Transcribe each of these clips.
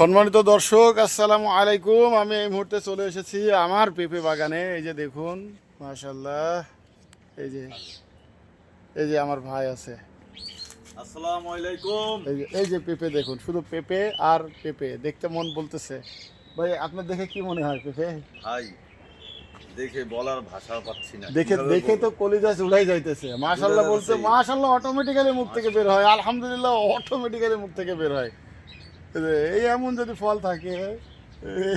সম্মানিত দর্শক, আসসালামু আলাইকুম। আমি এই মুহূর্তে চলে এসেছি আমার পেঁপে বাগানে। এই যে দেখুন, মাশাআল্লাহ। এই যে আমার ভাই আছে। আসসালামু আলাইকুম। এই যে পেঁপে দেখুন, শুধু পেঁপে আর পেঁপে দেখতে মন বলতেছে। ভাই, আপনার দেখে কি মনে হয় পেঁপে? ভাই, দেখে বলার ভাষা পাচ্ছি না। দেখে কিভাবে দেখে তো বলবো? কলিজা চুলাই যাইতেছে। মাশাআল্লাহ চলে বলতে যাচ্ছে। মাশাআল্লাহ অটোমেটিক্যালি মুখ থেকে বের হয়, আলহামদুলিল্লাহ অটোমেটিক্যালি মুখ থেকে বের হয়। এই এমন যদি ফল থাকে,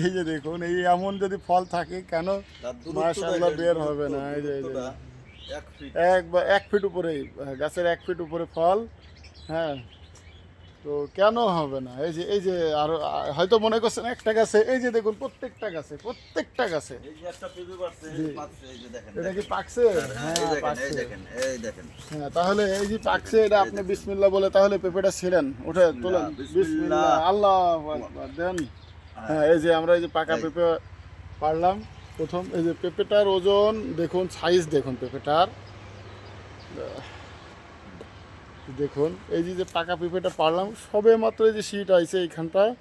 এই যে দেখুন, এই এমন যদি ফল থাকে, কেন তার দূরত্ব মাশাআল্লাহ দেখেন, বের হবে না? এই যে দূরত্বটা 1 ফিট। বা 1 ফিট উপরেই, গাছের 1 ফিট উপরে ফল। হ্যাঁ, তো কেন হবে না? এই যে আরো হয়তো মনে করছেন একটা গাছে, এই যে দেখুন প্রত্যেকটা গাছে এই যে একটা পেঁপে পাচ্ছে, জি। পাচ্ছে, এই যে দেখেন। এটা কি পাকছে? হ্যাঁ, এই হ্যাঁ, দেখেন, এই পাকছে। দেখেন, এই দেখেন। হ্যাঁ, তাহলে এই যে পাকছে, এটা আপনি বিসমিল্লাহ বলে তাহলে পেঁপেটা ছিলেন, উঠে তোলেন। বিসমিল্লাহ। বিসমিল্লাহ, আল্লাহু আকবার দেন। হ্যাঁ, এই যে আমরা এই যে পাকা এই। পেঁপে পারলাম প্রথম। এই যে পেঁপেটার ওজন দেখুন, সাইজ দেখুন পেঁপেটার। দেখুন, এই যে পাকা পেঁপেটা পারলাম সবে মাত্র, এই যে শীট আইছে এইখানটায়।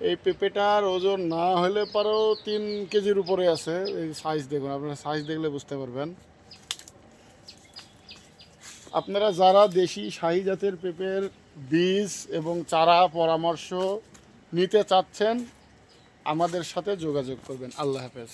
এই পেঁপেটার ওজন না হলে পরেও 3 কেজির উপরে আছে। এই সাইজ দেখুন, আপনারা সাইজ দেখলে বুঝতে পারবেন। আপনারা যারা দেশি শাহী জাতের পেঁপের বীজ এবং চারা পরামর্শ নিতে চাচ্ছেন, আমাদের সাথে যোগাযোগ করবেন। আল্লাহ হাফেজ।